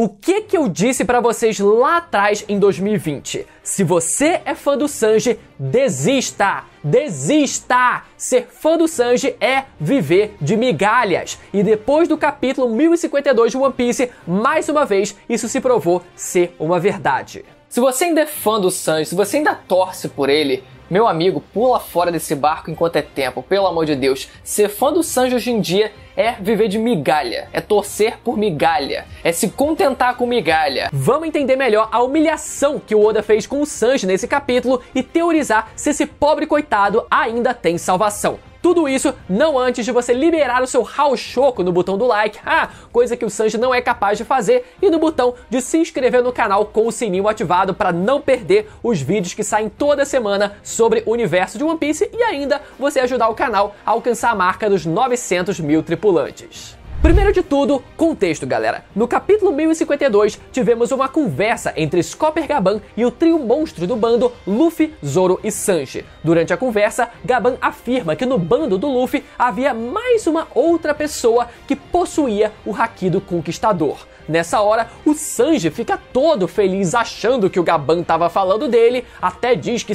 O que eu disse pra vocês lá atrás em 2020? Se você é fã do Sanji, desista! Desista! Ser fã do Sanji é viver de migalhas. E depois do capítulo 1052 de One Piece, mais uma vez, isso se provou ser uma verdade. Se você ainda é fã do Sanji, se você ainda torce por ele, meu amigo, pula fora desse barco enquanto é tempo, pelo amor de Deus. Ser fã do Sanji hoje em dia é viver de migalha, é torcer por migalha, é se contentar com migalha. Vamos entender melhor a humilhação que o Oda fez com o Sanji nesse capítulo e teorizar se esse pobre coitado ainda tem salvação. Tudo isso não antes de você liberar o seu Haoshoku no botão do like, coisa que o Sanji não é capaz de fazer, e no botão de se inscrever no canal com o sininho ativado para não perder os vídeos que saem toda semana sobre o universo de One Piece e ainda você ajudar o canal a alcançar a marca dos 900 mil tripulantes. Primeiro de tudo, contexto, galera. No capítulo 1052, tivemos uma conversa entre Scopper Gaban e o trio monstro do bando Luffy, Zoro e Sanji. Durante a conversa, Gaban afirma que no bando do Luffy havia mais uma outra pessoa que possuía o Haki do Conquistador. Nessa hora, o Sanji fica todo feliz achando que o Gaban estava falando dele, até diz que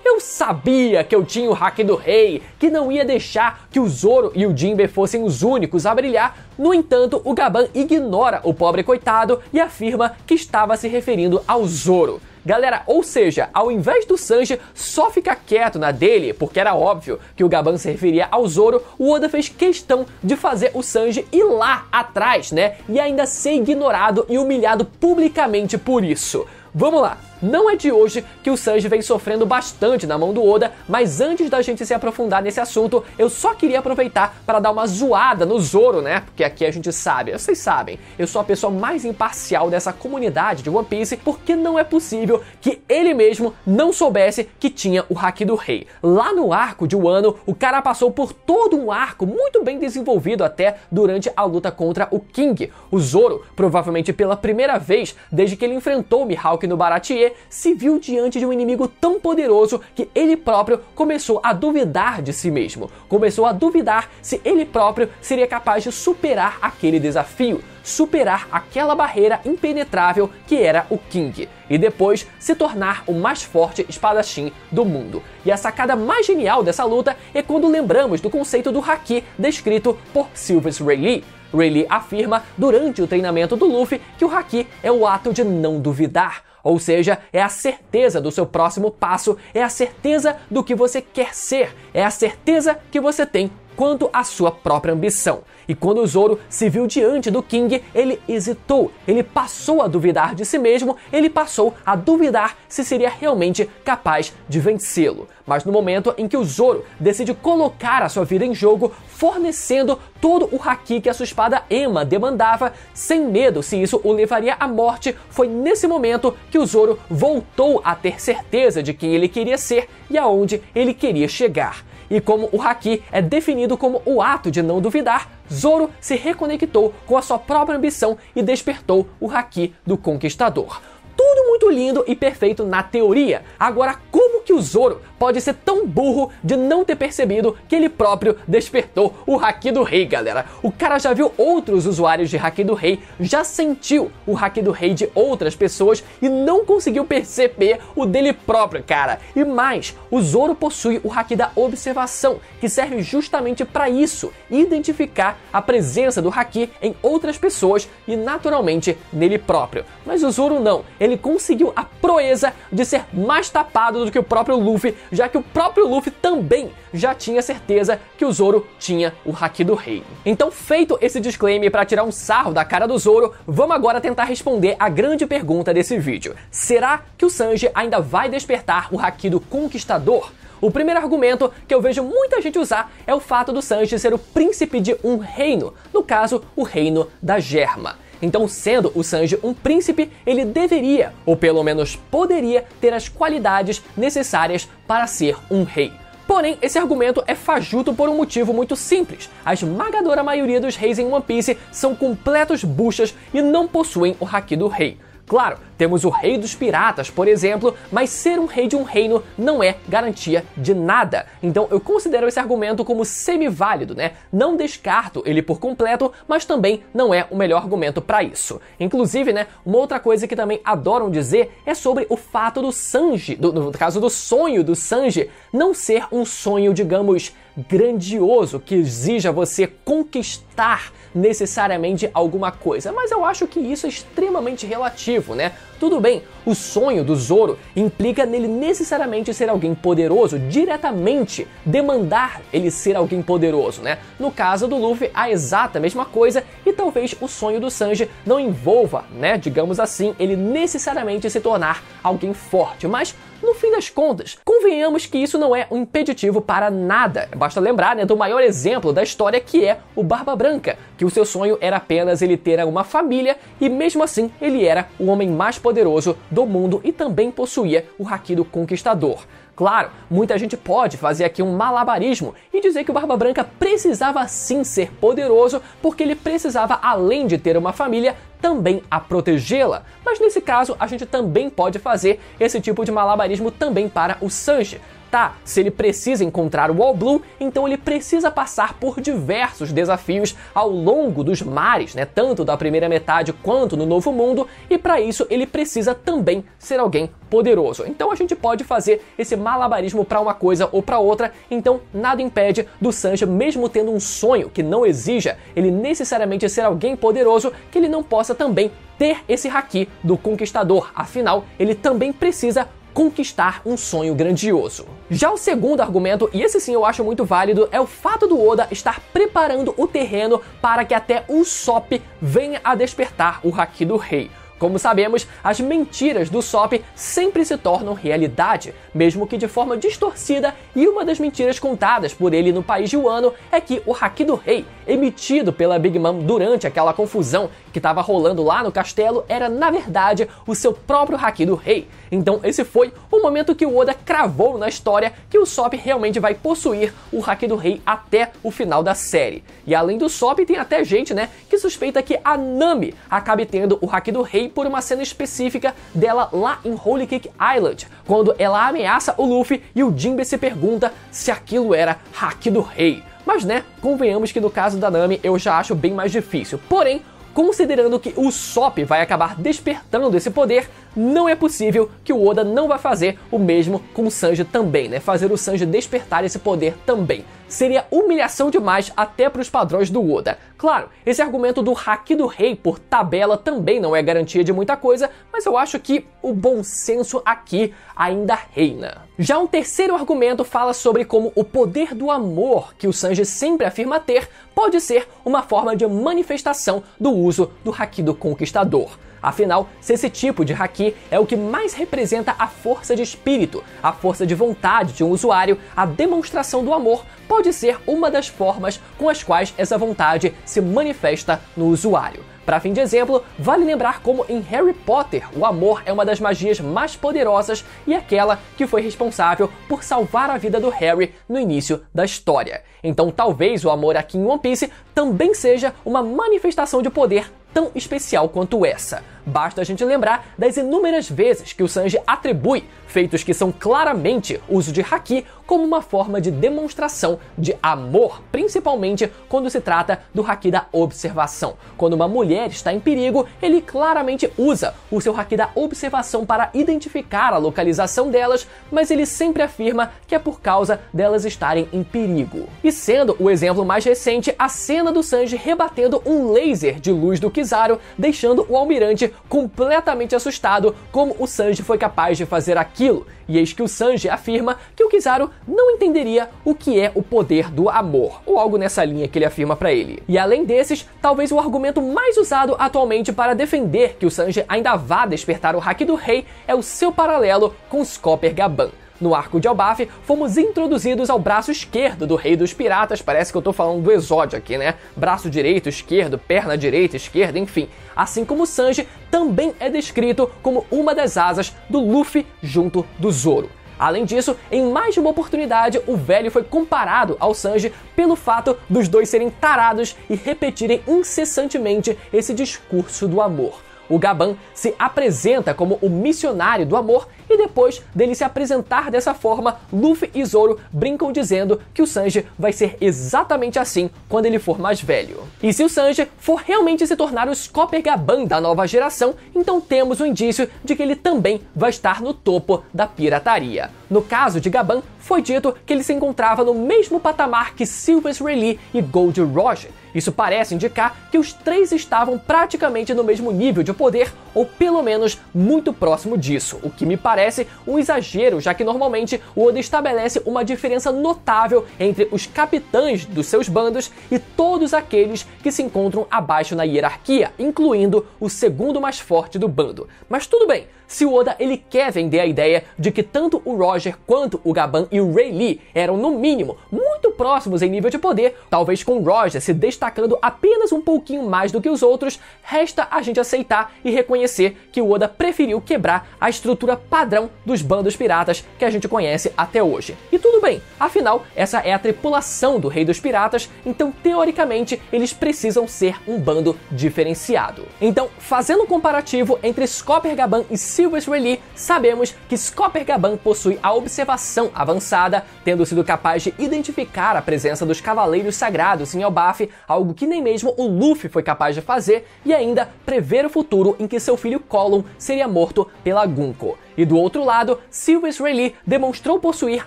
eu sabia que eu tinha o Haki do Rei, que não ia deixar que o Zoro e o Jinbe fossem os únicos a brilhar. No entanto, o Gaban ignora o pobre coitado e afirma que estava se referindo ao Zoro. Galera, ou seja, ao invés do Sanji só ficar quieto na dele, porque era óbvio que o Gaban se referia ao Zoro, o Oda fez questão de fazer o Sanji ir lá atrás, né? E ainda ser ignorado e humilhado publicamente por isso. Vamos lá! Não é de hoje que o Sanji vem sofrendo bastante na mão do Oda, mas antes da gente se aprofundar nesse assunto, eu só queria aproveitar para dar uma zoada no Zoro, né? Porque aqui a gente sabe, vocês sabem, eu sou a pessoa mais imparcial dessa comunidade de One Piece, porque não é possível que ele mesmo não soubesse que tinha o Haki do Rei. Lá no arco de Wano, o cara passou por todo um arco muito bem desenvolvido até durante a luta contra o King. O Zoro, provavelmente pela primeira vez desde que ele enfrentou o Mihawk no Baratie, se viu diante de um inimigo tão poderoso que ele próprio começou a duvidar de si mesmo. Começou a duvidar se ele próprio seria capaz de superar aquele desafio, superar aquela barreira impenetrável que era o King, e depois se tornar o mais forte espadachim do mundo. E a sacada mais genial dessa luta é quando lembramos do conceito do Haki descrito por Silvers Rayleigh. Rayleigh afirma durante o treinamento do Luffy que o Haki é o ato de não duvidar. Ou seja, é a certeza do seu próximo passo, é a certeza do que você quer ser, é a certeza que você tem quanto à sua própria ambição. E quando o Zoro se viu diante do King, ele hesitou, ele passou a duvidar de si mesmo, ele passou a duvidar se seria realmente capaz de vencê-lo. Mas no momento em que o Zoro decide colocar a sua vida em jogo, fornecendo todo o Haki que a sua espada Ema demandava, sem medo se isso o levaria à morte, foi nesse momento que o Zoro voltou a ter certeza de quem ele queria ser e aonde ele queria chegar. E como o Haki é definido como o ato de não duvidar, Zoro se reconectou com a sua própria ambição e despertou o Haki do Conquistador. Tudo muito lindo e perfeito na teoria. Agora, como que o Zoro pode ser tão burro de não ter percebido que ele próprio despertou o Haki do Rei, galera? O cara já viu outros usuários de Haki do Rei, já sentiu o Haki do Rei de outras pessoas e não conseguiu perceber o dele próprio, cara. E mais, o Zoro possui o Haki da observação, que serve justamente para isso, identificar a presença do Haki em outras pessoas e naturalmente nele próprio. Mas o Zoro não, ele conseguiu a proeza de ser mais tapado do que o próprio Luffy, já que o próprio Luffy também já tinha certeza que o Zoro tinha o Haki do Rei. Então, feito esse disclaimer para tirar um sarro da cara do Zoro, vamos agora tentar responder a grande pergunta desse vídeo. Será que o Sanji ainda vai despertar o Haki do Conquistador? O primeiro argumento que eu vejo muita gente usar é o fato do Sanji ser o príncipe de um reino, no caso, o reino da Germa. Então, sendo o Sanji um príncipe, ele deveria, ou pelo menos poderia, ter as qualidades necessárias para ser um rei. Porém, esse argumento é fajuto por um motivo muito simples. A esmagadora maioria dos reis em One Piece são completos buchas e não possuem o Haki do Rei. Claro, temos o rei dos piratas, por exemplo, mas ser um rei de um reino não é garantia de nada. Então eu considero esse argumento como semi-válido, né? Não descarto ele por completo, mas também não é o melhor argumento para isso. Inclusive, né, uma outra coisa que também adoram dizer é sobre o fato do Sanji, no caso do sonho do Sanji, não ser um sonho, digamos, grandioso, que exija você conquistar necessariamente alguma coisa, mas eu acho que isso é extremamente relativo, né? Tudo bem, o sonho do Zoro implica nele necessariamente ser alguém poderoso, diretamente demandar ele ser alguém poderoso, né? No caso do Luffy, a exata mesma coisa, e talvez o sonho do Sanji não envolva, né, digamos assim, ele necessariamente se tornar alguém forte, mas no fim das contas, convenhamos que isso não é um impeditivo para nada. Basta lembrar, né, do maior exemplo da história, que é o Barba Branca, que o seu sonho era apenas ele ter uma família e mesmo assim ele era o homem mais poderoso do mundo e também possuía o Haki do Conquistador. Claro, muita gente pode fazer aqui um malabarismo e dizer que o Barba Branca precisava sim ser poderoso porque ele precisava, além de ter uma família, também a protegê-la. Mas nesse caso, a gente também pode fazer esse tipo de malabarismo também para o Sanji. Tá, se ele precisa encontrar o All Blue, então ele precisa passar por diversos desafios ao longo dos mares, né, tanto da primeira metade quanto no Novo Mundo, e para isso ele precisa também ser alguém poderoso. Então a gente pode fazer esse malabarismo para uma coisa ou para outra, então nada impede do Sanji, mesmo tendo um sonho que não exija ele necessariamente ser alguém poderoso, que ele não possa também ter esse Haki do Conquistador, afinal ele também precisa conquistar um sonho grandioso. Já o segundo argumento, e esse sim eu acho muito válido, é o fato do Oda estar preparando o terreno para que até o Usopp venha a despertar o Haki do Rei. Como sabemos, as mentiras do Usopp sempre se tornam realidade, mesmo que de forma distorcida, e uma das mentiras contadas por ele no país de Wano é que o Haki do Rei, emitido pela Big Mom durante aquela confusão que estava rolando lá no castelo, era na verdade o seu próprio Haki do Rei. Então esse foi o momento que o Oda cravou na história que o Usopp realmente vai possuir o Haki do Rei até o final da série. E além do Usopp, tem até gente, né, que suspeita que a Nami acabe tendo o Haki do Rei por uma cena específica dela lá em Holy Cake Island, quando ela ameaça o Luffy e o Jinbe se pergunta se aquilo era Haki do Rei. Mas né, convenhamos que no caso da Nami eu já acho bem mais difícil. Porém, considerando que o Usopp vai acabar despertando esse poder, não é possível que o Oda não vai fazer o mesmo com o Sanji também, né? Fazer o Sanji despertar esse poder também. Seria humilhação demais até para os padrões do Oda. Claro, esse argumento do Haki do Rei por tabela também não é garantia de muita coisa, mas eu acho que o bom senso aqui ainda reina. Já um terceiro argumento fala sobre como o poder do amor, que o Sanji sempre afirma ter, pode ser uma forma de manifestação do uso do Haki do Conquistador. Afinal, se esse tipo de Haki é o que mais representa a força de espírito, a força de vontade de um usuário, a demonstração do amor pode ser uma das formas com as quais essa vontade se manifesta no usuário. Para fim de exemplo, vale lembrar como em Harry Potter o amor é uma das magias mais poderosas e aquela que foi responsável por salvar a vida do Harry no início da história. Então talvez o amor aqui em One Piece também seja uma manifestação de poder tão especial quanto essa. Basta a gente lembrar das inúmeras vezes que o Sanji atribui feitos que são claramente uso de Haki como uma forma de demonstração de amor, principalmente quando se trata do Haki da observação. Quando uma mulher está em perigo, ele claramente usa o seu Haki da observação para identificar a localização delas, mas ele sempre afirma que é por causa delas estarem em perigo. E sendo o exemplo mais recente, a cena do Sanji rebatendo um laser de luz do Kizaru, deixando o almirante completamente assustado como o Sanji foi capaz de fazer aquilo. E eis que o Sanji afirma que o Kizaru não entenderia o que é o poder do amor, ou algo nessa linha que ele afirma pra ele. E além desses, talvez o argumento mais usado atualmente para defender que o Sanji ainda vá despertar o Haki do Rei é o seu paralelo com Scopper Gaban. No arco de Elbaf, fomos introduzidos ao braço esquerdo do Rei dos Piratas, parece que eu tô falando do Exódio aqui, né? Braço direito, esquerdo, perna direita, esquerda, enfim. Assim como Sanji também é descrito como uma das asas do Luffy junto do Zoro. Além disso, em mais de uma oportunidade, o velho foi comparado ao Sanji pelo fato dos dois serem tarados e repetirem incessantemente esse discurso do amor. o Gaban se apresenta como o missionário do amor e depois dele se apresentar dessa forma, Luffy e Zoro brincam dizendo que o Sanji vai ser exatamente assim quando ele for mais velho. E se o Sanji for realmente se tornar o Scopper Gaban da nova geração, então temos um indício de que ele também vai estar no topo da pirataria. No caso de Gaban, foi dito que ele se encontrava no mesmo patamar que Silvers Rayleigh e Gold Roger. Isso parece indicar que os três estavam praticamente no mesmo nível de poder, ou pelo menos muito próximo disso, o que me parece um exagero, já que normalmente o Oda estabelece uma diferença notável entre os capitães dos seus bandos e todos aqueles que se encontram abaixo na hierarquia, incluindo o segundo mais forte do bando. Mas tudo bem, se o Oda ele quer vender a ideia de que tanto o Roger quanto o Gaban e o Rayleigh eram no mínimo muito próximos em nível de poder, talvez com o Roger se destacando apenas um pouquinho mais do que os outros, resta a gente aceitar e reconhecer que o Oda preferiu quebrar a estrutura padrão dos bandos piratas que a gente conhece até hoje. E tudo bem, afinal, essa é a tripulação do Rei dos Piratas, então teoricamente eles precisam ser um bando diferenciado. Então, fazendo um comparativo entre Scopper Gaban e Silvers Rayleigh, sabemos que Scopper Gaban possui a observação avançada, tendo sido capaz de identificar a presença dos Cavaleiros Sagrados em Elbaf, algo que nem mesmo o Luffy foi capaz de fazer, e ainda prever o futuro em que seu filho Colum seria morto pela Gunko. E do outro lado, Silvers Rayleigh demonstrou possuir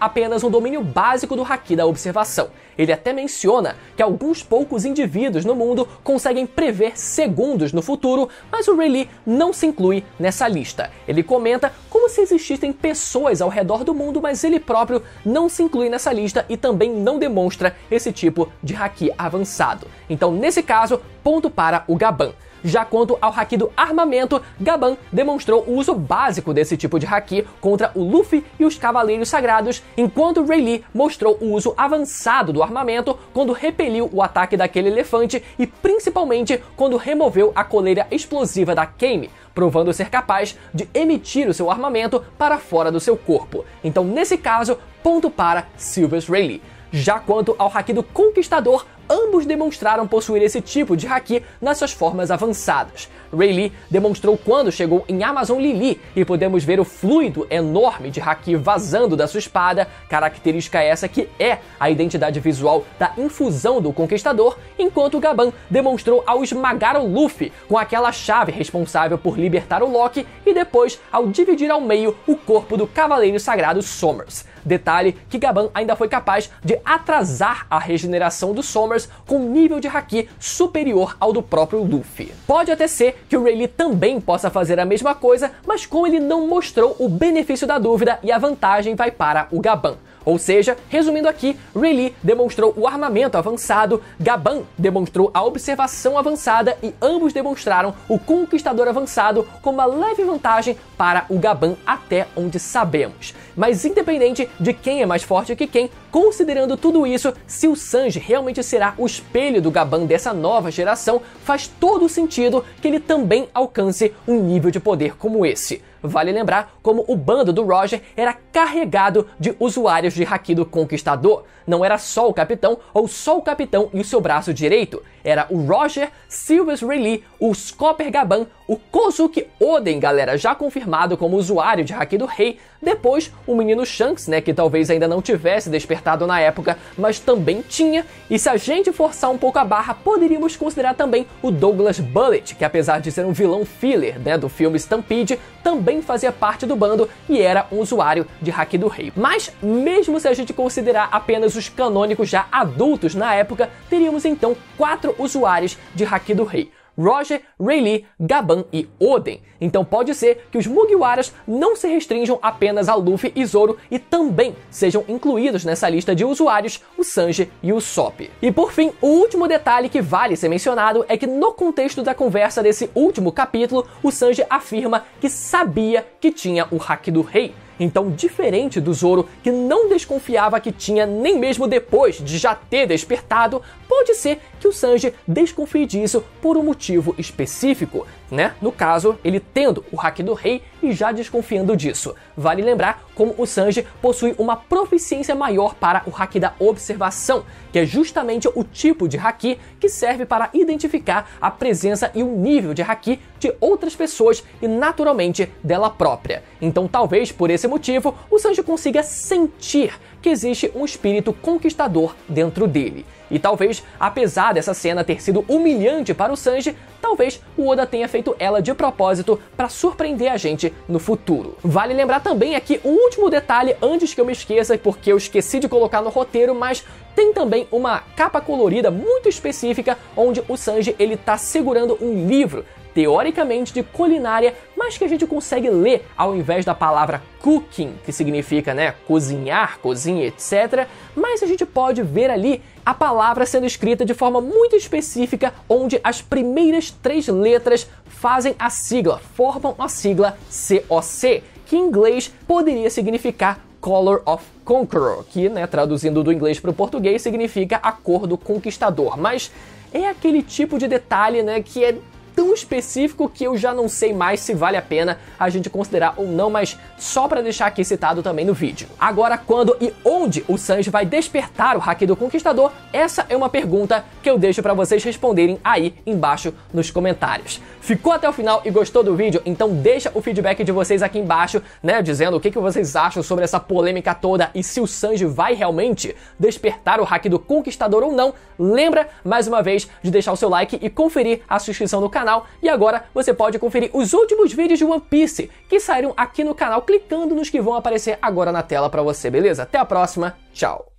apenas um domínio básico do Haki da observação. Ele até menciona que alguns poucos indivíduos no mundo conseguem prever segundos no futuro, mas o Rayleigh não se inclui nessa lista. Ele comenta como se existissem pessoas ao redor do mundo, mas ele próprio não se inclui nessa lista e também não demonstra esse tipo de Haki avançado. Então, nesse caso, ponto para o Gaban. Já quanto ao Haki do armamento, Gaban demonstrou o uso básico desse tipo de Haki contra o Luffy e os Cavaleiros Sagrados, enquanto Rayleigh mostrou o uso avançado do armamento quando repeliu o ataque daquele elefante e principalmente quando removeu a coleira explosiva da Kame, provando ser capaz de emitir o seu armamento para fora do seu corpo. Então, nesse caso, ponto para Silvers Rayleigh. Já quanto ao Haki do Conquistador, ambos demonstraram possuir esse tipo de Haki nas suas formas avançadas. Rayleigh demonstrou quando chegou em Amazon Lily e podemos ver o fluido enorme de Haki vazando da sua espada, característica essa que é a identidade visual da infusão do Conquistador, enquanto Gaban demonstrou ao esmagar o Luffy com aquela chave responsável por libertar o Loki e depois ao dividir ao meio o corpo do Cavaleiro Sagrado Sommers. Detalhe que Gaban ainda foi capaz de atrasar a regeneração do Sommers com um nível de Haki superior ao do próprio Luffy. Pode até ser que o Rayleigh também possa fazer a mesma coisa, mas como ele não mostrou o benefício da dúvida e a vantagem vai para o Gaban. Ou seja, resumindo aqui, Rayleigh demonstrou o armamento avançado, Gaban demonstrou a observação avançada e ambos demonstraram o Conquistador avançado com uma leve vantagem para o Gaban até onde sabemos. Mas independente de quem é mais forte que quem, considerando tudo isso, se o Sanji realmente será o espelho do Gaban dessa nova geração, faz todo sentido que ele também alcance um nível de poder como esse. Vale lembrar como o bando do Roger era carregado de usuários de Haki do Conquistador. Não era só o capitão ou só o capitão e o seu braço direito. Era o Roger, Silvers Rayleigh, o Scopper Gaban, o Kozuki Oden, galera, já confirmado como usuário de Haki do Rei. Depois, o menino Shanks, que talvez ainda não tivesse despertado na época, mas também tinha. E se a gente forçar um pouco a barra, poderíamos considerar também o Douglas Bullet, que apesar de ser um vilão filler, do filme Stampede, também fazia parte do bando e era um usuário de Haki do Rei. Mas, mesmo se a gente considerar apenas os canônicos já adultos na época, teríamos então 4 usuários de Haki do Rei: Roger, Rayleigh, Gaban e Oden. Então pode ser que os Mugiwaras não se restringam apenas a Luffy e Zoro e também sejam incluídos nessa lista de usuários o Sanji e o Sop. E por fim, o último detalhe que vale ser mencionado é que no contexto da conversa desse último capítulo, o Sanji afirma que sabia que tinha o Haki do Rei. Então, diferente do Zoro, que não desconfiava que tinha nem mesmo depois de já ter despertado, pode ser que o Sanji desconfie disso por um motivo específico. né? No caso, ele tendo o haki do rei e já desconfiando disso. Vale lembrar como o Sanji possui uma proficiência maior para o haki da observação, que é justamente o tipo de haki que serve para identificar a presença e o nível de haki de outras pessoas e naturalmente dela própria. Então talvez por esse motivo o Sanji consiga sentir que existe um espírito conquistador dentro dele. E talvez, apesar dessa cena ter sido humilhante para o Sanji, talvez o Oda tenha feito ela de propósito para surpreender a gente no futuro. Vale lembrar também aqui um último detalhe antes que eu me esqueça, porque eu esqueci de colocar no roteiro, mas tem também uma capa colorida muito específica onde o Sanji ele tá segurando um livro, teoricamente de culinária, mas que a gente consegue ler ao invés da palavra cooking, que significa, né, cozinhar, cozinha, etc. Mas a gente pode ver ali a palavra sendo escrita de forma muito específica, onde as primeiras 3 letras fazem a sigla, formam a sigla COC, que em inglês poderia significar Color of Conqueror, que, né, traduzindo do inglês para o português, significa a cor do conquistador. Mas é aquele tipo de detalhe, né, que é tão específico que eu já não sei mais se vale a pena a gente considerar ou não, mas só para deixar aqui citado também no vídeo. Agora, quando e onde o Sanji vai despertar o haki do conquistador, essa é uma pergunta que eu deixo para vocês responderem aí embaixo nos comentários. Ficou até o final e gostou do vídeo? Então deixa o feedback de vocês aqui embaixo, né, dizendo o que vocês acham sobre essa polêmica toda e se o Sanji vai realmente despertar o haki do conquistador ou não. Lembra, mais uma vez, de deixar o seu like e conferir a sua inscrição no canal. E agora você pode conferir os últimos vídeos de One Piece que saíram aqui no canal, clicando nos que vão aparecer agora na tela pra você, beleza? Até a próxima, tchau!